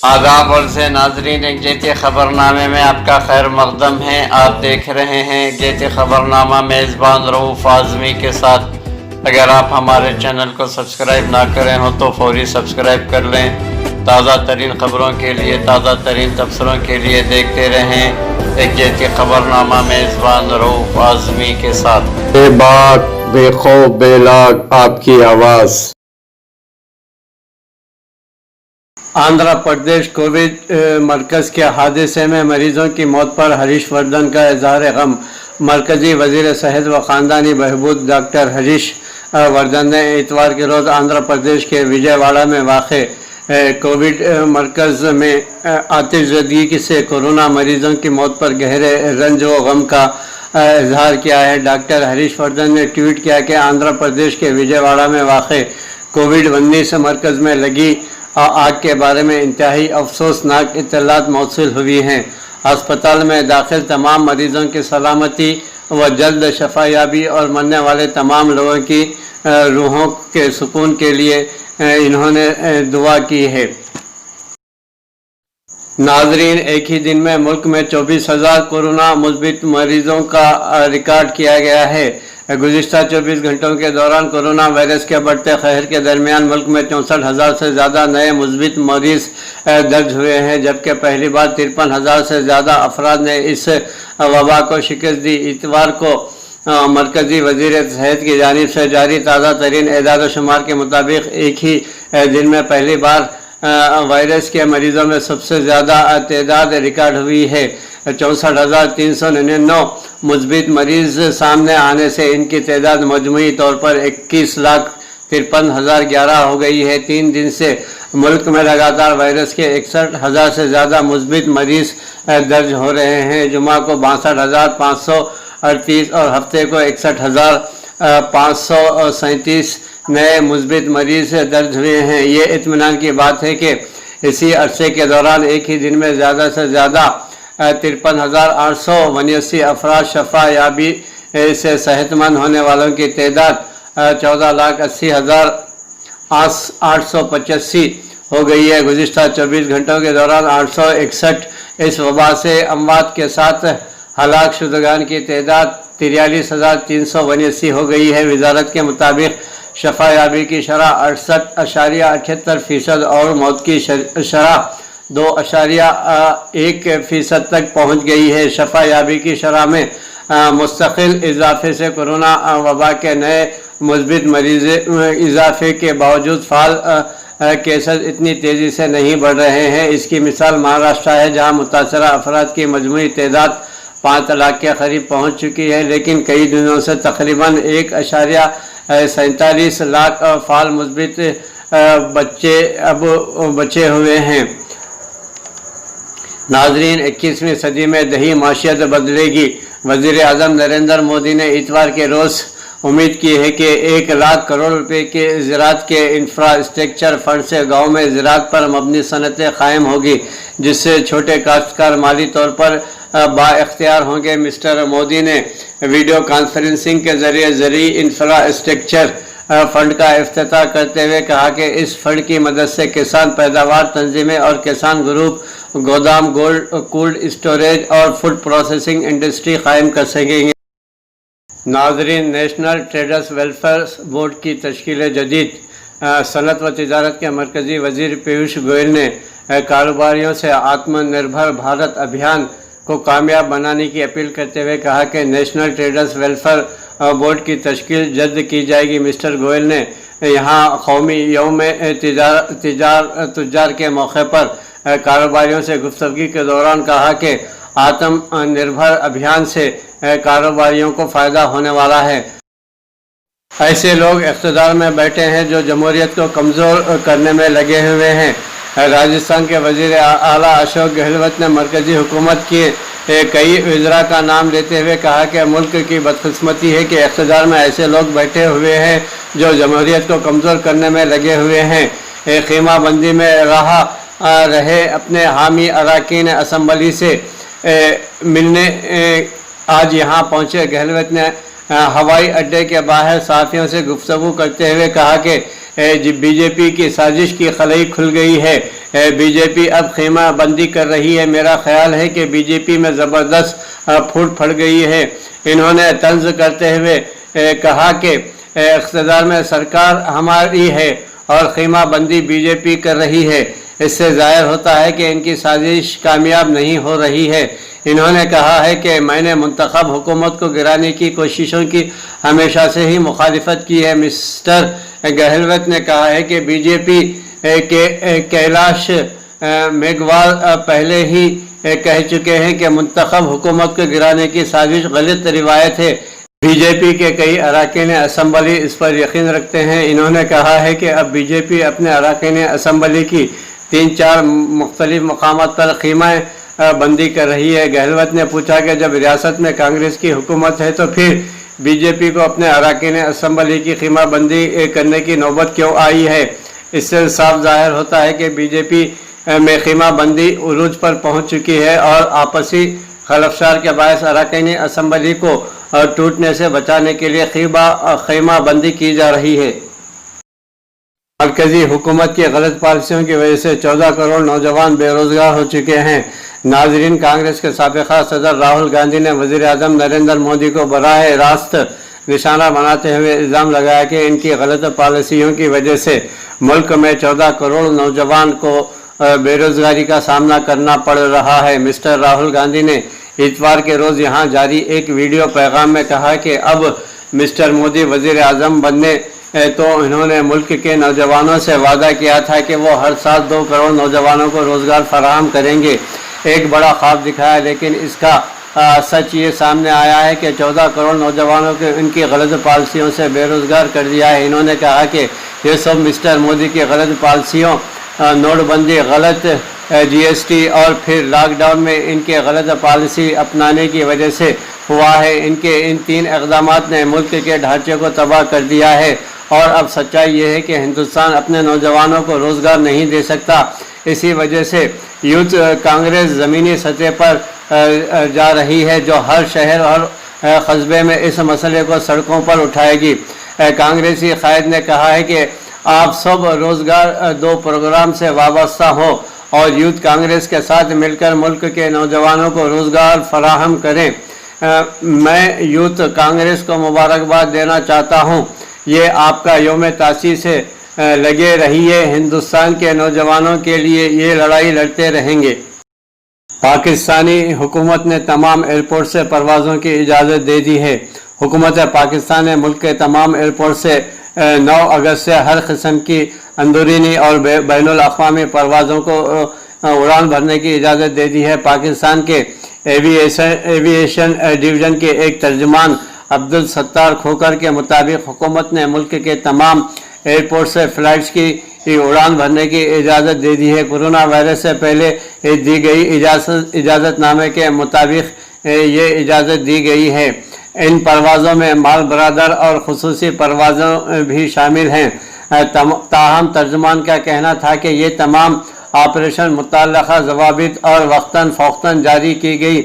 आदाब और से नाजरीन, एक जेती ख़बरनामे में आपका खैर मकदम है। आप देख रहे हैं जेती ख़बरनामा मेज़बान रऊफ़ आज़मी के साथ। अगर आप हमारे चैनल को सब्सक्राइब ना करें हो तो फौरी सब्सक्राइब कर लें। ताज़ा तरीन ख़बरों के लिए, ताज़ा तरीन तबसरों के लिए देखते रहें एक जेती ख़बरनामा मेज़बान रऊफ़ आज़मी के साथ। बेबाक बेखौफ बेलाग आपकी आवाज़। आंध्र प्रदेश कोविड मरकज़ के हादसे में मरीजों की मौत पर हरीश वर्धन का इजहार गम। मरकज़ी वज़ीर सेहत व ख़ानदानी बहबूद डॉक्टर हरीश वर्धन ने इतवार के रोज़ आंध्र प्रदेश के विजयवाड़ा में वाक़े कोविड मरकज़ में आतिशज़दगी से कोरोना मरीजों की मौत पर गहरे रंज व गम का इजहार किया है। डॉक्टर हरीश वर्धन ने ट्वीट किया कि आंध्र प्रदेश के विजयवाड़ा में वाक़े कोविड-19 मरकज़ में लगी आग के बारे में इंतहाई अफसोसनाक इत्तलात मौसूल हुई हैं। अस्पताल में दाखिल तमाम मरीजों की सलामती व जल्द शफायाबी और मरने वाले तमाम लोगों की रूहों के सुकून के लिए इन्होंने दुआ की है। नाजरीन, एक ही दिन में मुल्क में 24,000 कोरोना मुस्बित मरीजों का रिकॉर्ड किया गया है। गुज़िश्ता 24 घंटों के दौरान कोरोना वायरस के बढ़ते कहर के दरमियान मुल्क में 64,000 से ज़्यादा नए मुस्बित मरीज़ दर्ज हुए हैं, जबकि पहली बार 53,000 से ज़्यादा अफराद ने इस वबा को शिकस्त दी। इतवार को मरकज़ी वज़ीर सेहत की जानिब से जारी ताज़ा तरीन एदाद शुमार के मुताबिक एक ही दिन में पहली बार वायरस के मरीज़ों में सबसे ज़्यादा तादाद रिकॉर्ड हुई है। 64,399 मुस्बित मरीज़ सामने आने से इनकी तादाद मजमूई तौर पर 21,53,011 हो गई है। 3 दिन से मुल्क में लगातार वायरस के 61,000 से ज़्यादा मुस्बित मरीज़ दर्ज हो रहे हैं। जुमा को 62,538 और हफ्ते को 61,537 नए मुस्बित मरीज़ दर्ज हुए हैं। ये इत्मीनान की बात है कि इसी अरसे के दौरान एक ही दिन में ज़्यादा से ज़्यादा 53,889 अफराद शफायाबी से सेहतमंद होने वालों की तादाद 14,80,885 हो गई है। गुज़िश्ता 24 घंटों के दौरान 861 इस वबा से अमवात के साथ हलाक शुदगान की तादाद 43,379 हो गई है। वजारत के मुताबिक शफायाबी की शरह 68.78% और मौत की शरह 2.1% तक पहुँच गई है। शफायाबी की शरह में मुस्तकिल इजाफे से कोरोना वबा के नए मुस्बित मरीज़ इजाफे के बावजूद फाल केसेस इतनी तेज़ी से नहीं बढ़ रहे हैं। इसकी मिसाल महाराष्ट्र है, जहाँ मुतासरा अफराद की मजमूई तादाद 5 लाख के करीब पहुँच चुकी है, लेकिन कई दिनों से तकरीबन 1.47 लाख फाल मुस्बित बच्चे अब बचे हुए हैं। नाजरीन, 21वीं सदी में दही माशियत बदलेगी। वज़ीर आज़म नरेंद्र मोदी ने इतवार के रोज़ उम्मीद की है कि 1 लाख करोड़ रुपए के ज़राअत के इंफ्रास्ट्रक्चर फंड से गाँव में ज़राअत पर मबनी सनतें कायम होगी, जिससे छोटे काश्तकार माली तौर पर बाइख्तियार होंगे। मिस्टर मोदी ने वीडियो कॉन्फ्रेंसिंग के ज़रिए ज़रूरी इंफ्रास्ट्रक्चर फंड का इफ्तिताह करते हुए कहा कि इस फंड की मदद से किसान पैदावार तंजीमें और किसान ग्रुप गोदाम, कोल्ड स्टोरेज और फूड प्रोसेसिंग इंडस्ट्री कायम कर सकेंगे। नाजरीन, नेशनल ट्रेडर्स वेलफेयर बोर्ड की तश्कील जदीद। सनत व तिजारत के मरकज़ी वज़ीर पीयूष गोयल ने कारोबारियों से आत्मनिर्भर भारत अभियान को कामयाब बनाने की अपील करते हुए कहा कि नेशनल ट्रेडर्स वेलफेयर बोर्ड की तश्कील जल्द की जाएगी। मिस्टर गोयल ने यहाँ कौमी यौम तुजार के मौके पर कारोबारियों से गुफ्तगी के दौरान कहा कि आत्मनिर्भर अभियान से कारोबारियों को फ़ायदा होने वाला है। ऐसे लोग इक़्तिदार में बैठे हैं जो जमहूरियत को कमज़ोर करने में लगे हुए हैं। राजस्थान के वज़ीर आला अशोक गहलोत ने मरकज़ी हुकूमत के कई वज़रा का नाम लेते हुए कहा कि मुल्क की बदकिस्मती है कि इक़्तिदार में ऐसे लोग बैठे हुए हैं जो जमहूरियत को कमज़ोर करने में लगे हुए हैं। ख़ीमा बंदी में रहे अपने हामी अरकान असम्बली से मिलने आज यहाँ पहुँचे। गहलोत ने हवाई अड्डे के बाहर सहाफ़ियों से गुफ्तगू करते हुए कहा कि बीजेपी की साजिश की खलई खुल गई है। बीजेपी अब खीमा बंदी कर रही है। मेरा ख्याल है कि बीजेपी में ज़बरदस्त फूट पड़ गई है। इन्होंने तंज करते हुए कहा कि इक़्तिदार में सरकार हमारी है और खीमा बंदी बीजेपी कर रही है। इससे ज़ाहिर होता है कि इनकी साजिश कामयाब नहीं हो रही है। इन्होंने कहा है कि मैंने मुंतखब हुकूमत को गिराने की कोशिशों की हमेशा से ही मुखालिफत की है। मिस्टर गहलोत ने कहा है कि बीजेपी के कैलाश मेघवाल पहले ही कह चुके हैं कि मुंतखब हुकूमत को गिराने की साजिश गलत रिवायत है। बीजेपी के कई अरकान असम्बली इस पर यकीन रखते हैं। इन्होंने कहा है कि अब बीजेपी अपने अरकान असम्बली की 3-4 मुख्तलिफ मकामात पर खीमा बंदी कर रही है। गहलोत ने पूछा कि जब रियासत में कांग्रेस की हुकूमत है तो फिर बीजेपी को अपने अरकान असम्बली की खीमा बंदी करने की नौबत क्यों आई है। इससे साफ जाहिर होता है कि बीजेपी में खीमा बंदी उरूज पर पहुंच चुकी है और आपसी खलफशार के बायस अरकान असम्बली को टूटने से बचाने के लिए खीमा बंदी की जा रही है। मरकजी हुकूमत की गलत पॉलिसियों की वजह से 14 करोड़ नौजवान बेरोजगार हो चुके हैं। नाजरीन, कांग्रेस के साबिक़ा सदर राहुल गांधी ने वज़ीर आज़म नरेंद्र मोदी को बराह रास्त निशाना बनाते हुए इल्ज़ाम लगाया कि इनकी गलत पॉलिसियों की वजह से मुल्क में 14 करोड़ नौजवान को बेरोजगारी का सामना करना पड़ रहा है। मिस्टर राहुल गांधी ने इतवार के रोज़ यहाँ जारी एक वीडियो पैगाम में कहा कि अब मिस्टर मोदी वज़ीर आज़म बनने तो इन्होंने मुल्क के नौजवानों से वादा किया था कि वो हर साल 2 करोड़ नौजवानों को रोज़गार फराहम करेंगे। एक बड़ा ख्वाब दिखाया, लेकिन इसका सच ये सामने आया है कि 14 करोड़ नौजवानों को इनकी गलत पॉलिसियों से बेरोज़गार कर दिया है। इन्होंने कहा कि ये सब मिस्टर मोदी की गलत पॉलिसियों, नोटबंदी, गलत जीएसटी और फिर लॉकडाउन में इनके गलत पॉलिसी अपनाने की वजह से हुआ है। इनके इन 3 इक़दामात ने मुल्क के ढांचे को तबाह कर दिया है और अब सच्चाई ये है कि हिंदुस्तान अपने नौजवानों को रोज़गार नहीं दे सकता। इसी वजह से यूथ कांग्रेस ज़मीनी सतह पर जा रही है, जो हर शहर और कस्बे में इस मसले को सड़कों पर उठाएगी। कांग्रेसी कायद ने कहा है कि आप सब रोज़गार 2 प्रोग्राम से वाबस्ता हो और यूथ कांग्रेस के साथ मिलकर मुल्क के नौजवानों को रोज़गार फराहम करें। मैं यूथ कांग्रेस को मुबारकबाद देना चाहता हूँ। ये आपका यौम तासीस है, लगे रहिए, हिंदुस्तान के नौजवानों के लिए ये लड़ाई लड़ते रहेंगे। पाकिस्तानी हुकूमत ने तमाम एयरपोर्ट से परवाज़ों की इजाज़त दे दी है। हुकूमत पाकिस्तान ने मुल्क के तमाम एयरपोर्ट से 9 अगस्त से हर किस्म की अंदरूनी और बैनुल अक़वामी परवाज़ों को उड़ान भरने की इजाज़त दे दी है। पाकिस्तान के एविएशन डिवीज़न के एक तर्जुमान अब्दुल सत्तार खोकर के मुताबिक हुकूमत ने मुल्क के तमाम एयरपोर्ट से फ़्लाइट्स की उड़ान भरने की इजाज़त दे दी है। कोरोना वायरस से पहले दी गई इजाज़तनामे के मुताबिक ये इजाज़त दी गई है। इन परवाज़ों में माल बरादर और खुसूसी परवाज़ों भी शामिल हैं। ताहम तर्जुमान का कहना था कि ये तमाम ऑपरेशन मुतल्लक़ा ज़वाबित और वक्तन फ़ौक्तन जारी की गई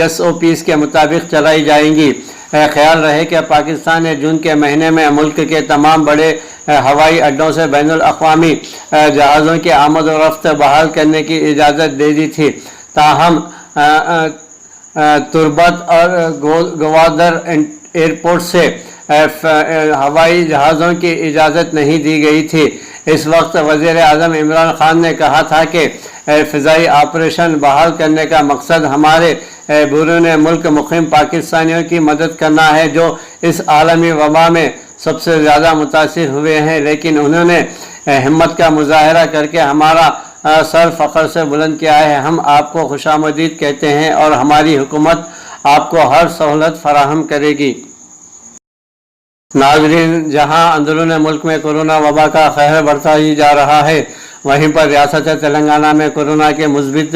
SOPs के मुताबिक चलाई जाएंगी। ख्याल रहे कि पाकिस्तान ने जून के महीने में मुल्क के तमाम बड़े हवाई अड्डों से बैनुल अक़वामी जहाज़ों की आमद व रफ्त बहाल करने की इजाज़त दे दी थी। ताहम तुर्बत और गवादर एयरपोर्ट से हवाई जहाज़ों की इजाज़त नहीं दी गई थी। इस वक्त वज़ीर आज़म इमरान खान ने कहा था कि फ़िज़ाई ऑपरेशन बहाल करने का मकसद हमारे बैरून मुल्क मुक़ीम पाकिस्तानियों की मदद करना है, जो इस आलमी वबा में सबसे ज़्यादा मुतासिर हुए हैं। लेकिन उन्होंने हिम्मत का मुजाहरा करके हमारा सर फ़ख्र से बुलंद किया है। हम आपको खुशामदीद कहते हैं और हमारी हुकूमत आपको हर सहूलत फराहम करेगी। नाज़रीन, जहाँ अंदरून मुल्क में कोरोना वबा का कहर बढ़ता ही जा रहा है, वहीं पर रियासत तेलंगाना में कोरोना के मुस्बित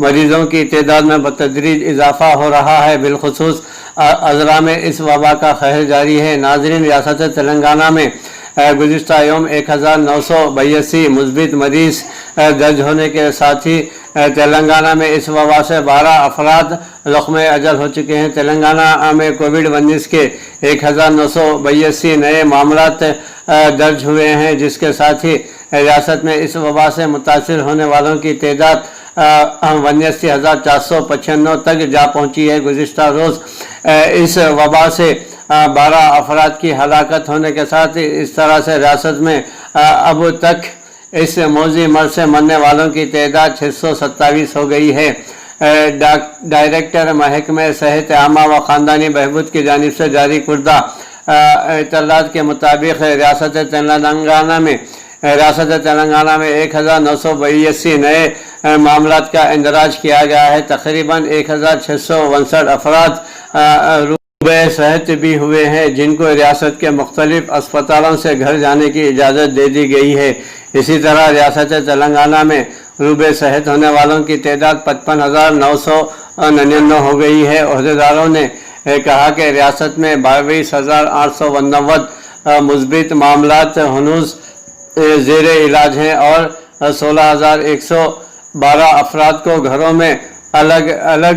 मरीज़ों की तादाद में बतदरीज इजाफा हो रहा है। बिलखुसूस अज़रा में इस वबा का कहर जारी है। नाज़रीन, रियासत तेलंगाना में गुज़िश्ता यौम 1982 मुस्बित मरीज़ दर्ज होने के साथ ही तेलंगाना में इस वबा से 12 अफराद ज़ख्म अजल हो चुके हैं। तेलंगाना में कोविड-19 के 1982 नए मामलात दर्ज हुए हैं, जिसके साथ ही ریاست میں اس وبا سے متاثر ہونے والوں کی تعداد 81,495 تک جا پہنچی ہے۔ گزشتہ روز اس وبا سے 12 افراد کی ہلاکت ہونے کے ساتھ اس طرح سے ریاست میں اب تک اس موذی مرض سے مرنے والوں کی تعداد 627 ہو گئی ہے۔ ڈائریکٹر محکمہ صحت عامہ و خاندانی بہبود کی جانب سے جاری کردہ اطلاعات کے مطابق ریاست تلنگانہ میں 1982 نئے معاملات کا اندراج کیا گیا ہے۔ تقریباً 1659 افراد روبے صحت بھی ہوئے ہیں، جن کو ریاست کے مختلف اسپتالوں سے گھر جانے کی اجازت دے دی گئی ہے۔ اسی طرح ریاست تلنگانہ میں روبے صحت ہونے والوں کی تعداد 55,999 ہو گئی ہے۔ عہدیداروں نے کہا کہ ریاست میں 22,889 مثبت معاملات ہنوز زیر علاج ہیں اور 16,112 افراد کو گھروں میں الگ الگ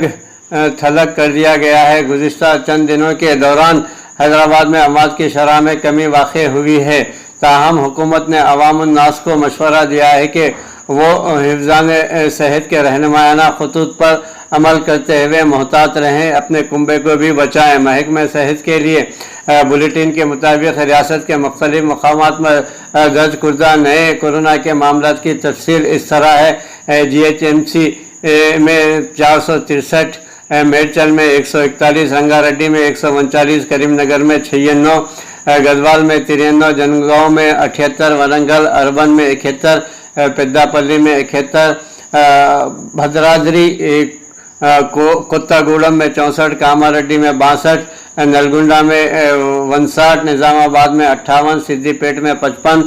تھلگ کر دیا گیا ہے۔ گزشتہ چند دنوں کے دوران حیدرآباد میں اموات کی شرح میں کمی واقع ہوئی ہے، تاہم حکومت نے عوام الناس کو مشورہ دیا ہے کہ وہ حفظان صحت کے رہنمایانہ خطوط پر عمل کرتے ہوئے محتاط رہیں، اپنے کنبے کو بھی بچائیں۔ محکمہ صحت کے لیے بلیٹن کے مطابق ریاست کے مختلف مقامات میں درج کردہ نئے کورونا کے معاملات کی تفصیل اس طرح ہے۔ GHMC میں 463، میڈچل میں 141، رنگا ریڈی میں 139، کریم نگر میں 96، گدوال میں 93، جنگاؤں میں 78، ورنگل اربن میں 71، پیدا پلی میں 71، بھدرادری کوتاگوڑم میں 64، کاماریڈی میں 62، نلگنڈا میں 59، نظام آباد میں 58، سدی پیٹ میں 55۔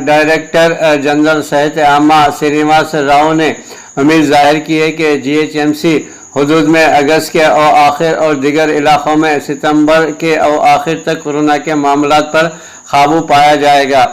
ڈائریکٹر جنرل صحت عامہ سرینواس راؤ نے امید ظاہر کی ہے کہ GHMC حدود میں اگست کے آخر اور دیگر علاقوں میں ستمبر کے آخر تک کورونا کے معاملات پر قابو پایا جائے گا۔